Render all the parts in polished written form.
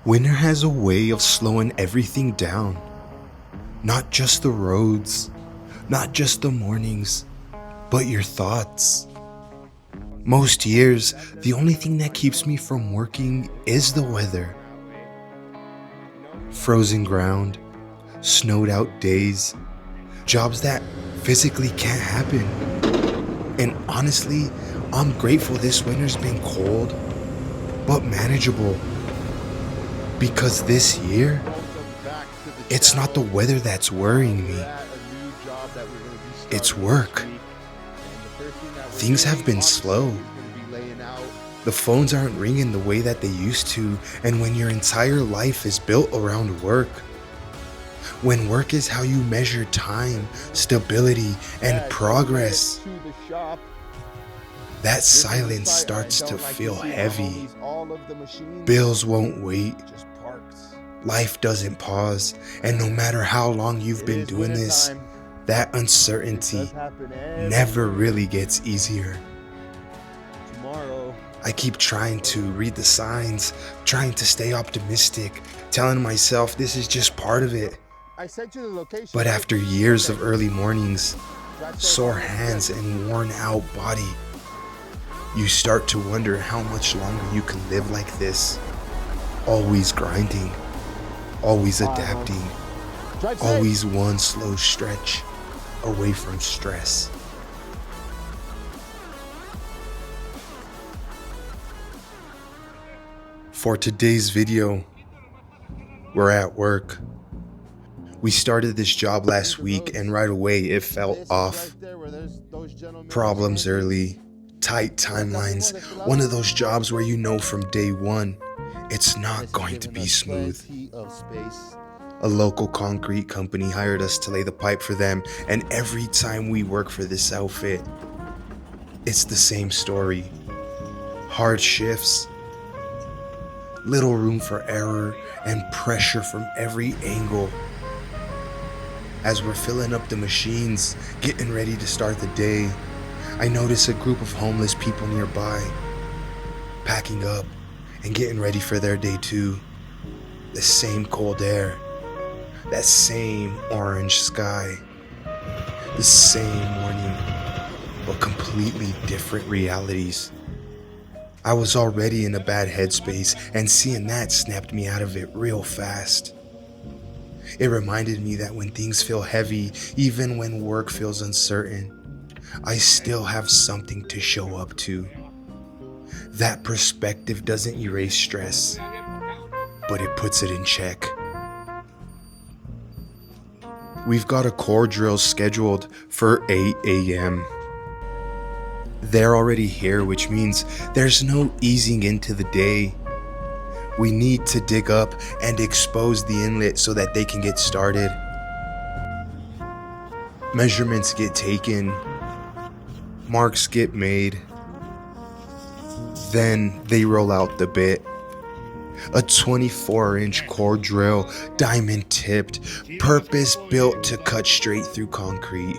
Winter has a way of slowing everything down. Not just the roads, not just the mornings, but your thoughts. Most years, the only thing that keeps me from working is the weather. Frozen ground, snowed out days, jobs that physically can't happen. And honestly, I'm grateful this winter's been cold, but manageable. Because this year, it's not the weather that's worrying me. It's work. Things have been slow. The phones aren't ringing the way that they used to, and when your entire life is built around work, when work is how you measure time, stability, and progress, that silence starts to feel heavy. Bills won't wait. Life doesn't pause, and no matter how long you've been doing this, that uncertainty never really gets easier. I keep trying to read the signs, trying to stay optimistic, telling myself this is just part of it. But after years of early mornings, sore hands, and worn out body, you start to wonder how much longer you can live like this. Always grinding, always adapting, always one slow stretch away from stress. For today's video, we're at work. We started this job last week and right away it felt off. Problems early, tight timelines, one of those jobs where you know from day one, it's not going to be smooth. A local concrete company hired us to lay the pipe for them, and every time we work for this outfit, it's the same story. Hard shifts, little room for error, and pressure from every angle. As we're filling up the machines, getting ready to start the day, I notice a group of homeless people nearby, packing up and getting ready for their day too. The same cold air, that same orange sky, the same morning, but completely different realities. I was already in a bad headspace, and seeing that snapped me out of it real fast. It reminded me that when things feel heavy, even when work feels uncertain, I still have something to show up to. That perspective doesn't erase stress, but it puts it in check. We've got a core drill scheduled for 8 a.m. They're already here, which means there's no easing into the day. We need to dig up and expose the inlet so that they can get started. Measurements get taken, marks get made, then they roll out the bit. A 24-inch core drill, diamond tipped, purpose built to cut straight through concrete.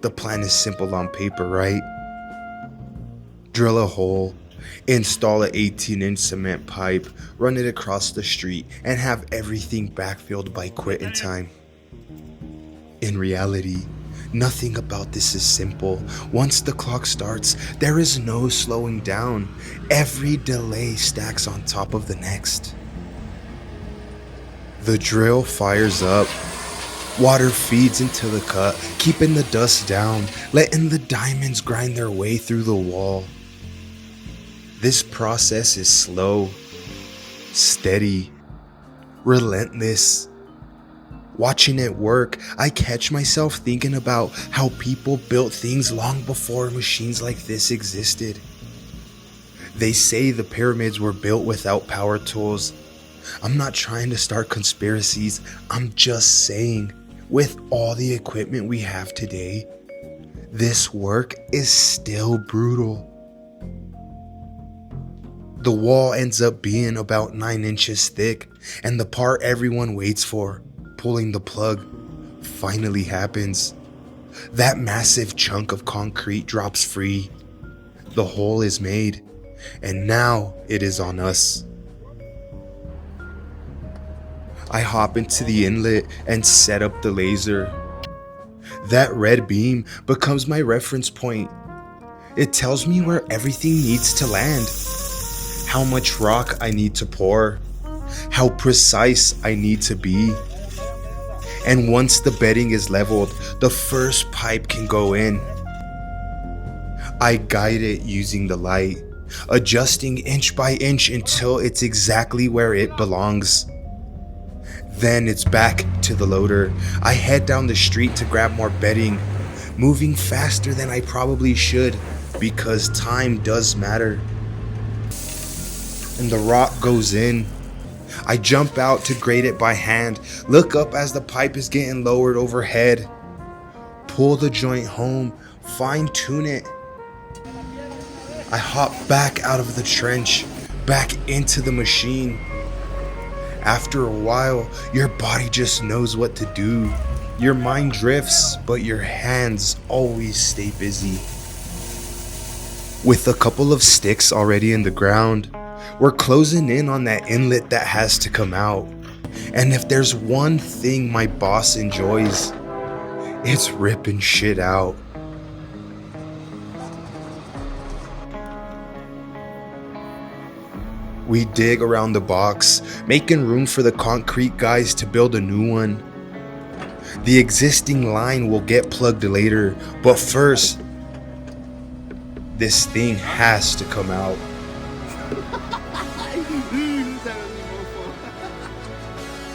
The plan is simple on paper, right? Drill a hole, install an 18-inch cement pipe, run it across the street, and have everything backfilled by quitting time. In reality, nothing about this is simple. Once the clock starts, there is no slowing down. Every delay stacks on top of the next. The drill fires up. Water feeds into the cut, keeping the dust down, letting the diamonds grind their way through the wall. This process is slow, steady, relentless. Watching it work, I catch myself thinking about how people built things long before machines like this existed. They say the pyramids were built without power tools. I'm not trying to start conspiracies, I'm just saying, with all the equipment we have today, this work is still brutal. The wall ends up being about 9 inches thick, and the part everyone waits for, pulling the plug, finally happens. That massive chunk of concrete drops free. The hole is made, and now it is on us. I hop into the inlet and set up the laser. That red beam becomes my reference point. It tells me where everything needs to land, how much rock I need to pour, how precise I need to be. And once the bedding is leveled, the first pipe can go in. I guide it using the light, adjusting inch by inch until it's exactly where it belongs. Then it's back to the loader. I head down the street to grab more bedding, moving faster than I probably should because time does matter. And the rock goes in. I jump out to grade it by hand, look up as the pipe is getting lowered overhead, pull the joint home, fine tune it. I hop back out of the trench, back into the machine. After a while, your body just knows what to do. Your mind drifts, but your hands always stay busy. With a couple of sticks already in the ground, we're closing in on that inlet that has to come out. And if there's one thing my boss enjoys, it's ripping shit out. We dig around the box, making room for the concrete guys to build a new one. The existing line will get plugged later, but first, this thing has to come out.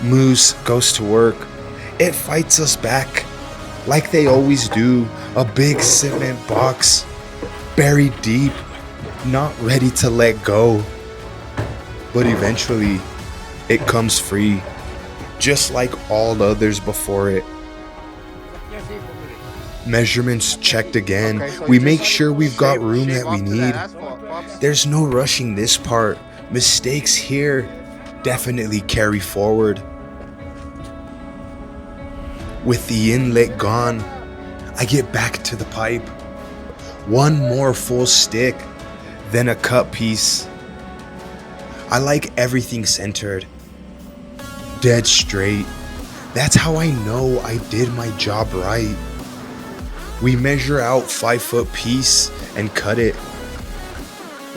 Moose goes to work. It fights us back, like they always do. A big cement box, buried deep, not ready to let go. But eventually, it comes free, just like all others before it. Measurements checked again. We make sure we've got room that we need. There's no rushing this part. Mistakes here definitely carry forward. With the inlet gone, I get back to the pipe. One more full stick, then a cut piece. I like everything centered, dead straight. That's how I know I did my job right. We measure out 5-foot piece and cut it.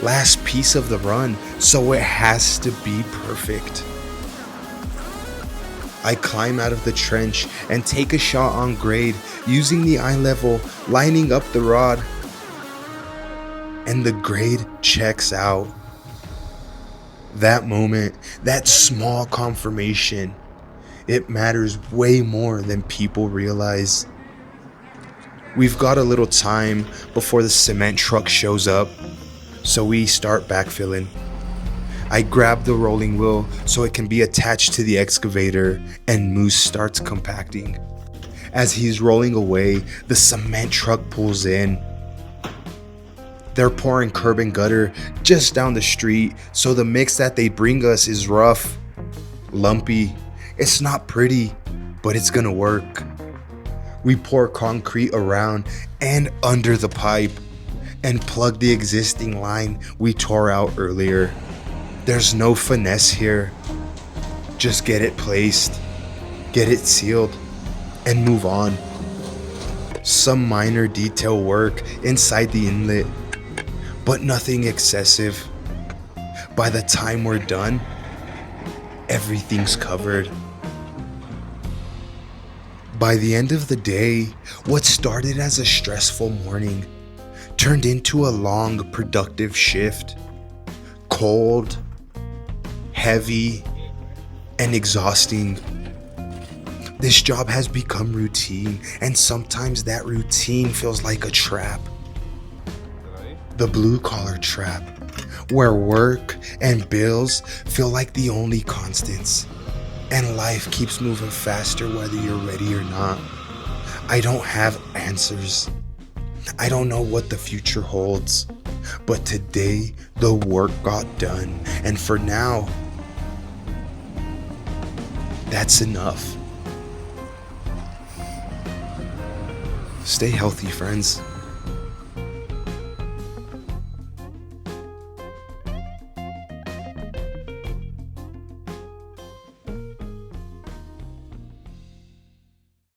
Last piece of the run, so it has to be perfect. I climb out of the trench and take a shot on grade using the eye level, lining up the rod. And the grade checks out. That moment, that small confirmation, it matters way more than people realize. We've got a little time before the cement truck shows up, so we start backfilling. I grab the rolling wheel so it can be attached to the excavator, and Moose starts compacting. As he's rolling away, the cement truck pulls in. They're pouring curb and gutter just down the street, so the mix that they bring us is rough, lumpy. It's not pretty, but it's gonna work. We pour concrete around and under the pipe and plug the existing line we tore out earlier. There's no finesse here. Just get it placed, get it sealed, and move on. Some minor detail work inside the inlet, but nothing excessive. By the time we're done, everything's covered. By the end of the day, what started as a stressful morning turned into a long, productive shift. Cold, heavy, and exhausting. This job has become routine, and sometimes that routine feels like a trap. The blue-collar trap, where work and bills feel like the only constants, and life keeps moving faster whether you're ready or not. I don't have answers. I don't know what the future holds, but today the work got done, and for now, that's enough. Stay healthy, friends.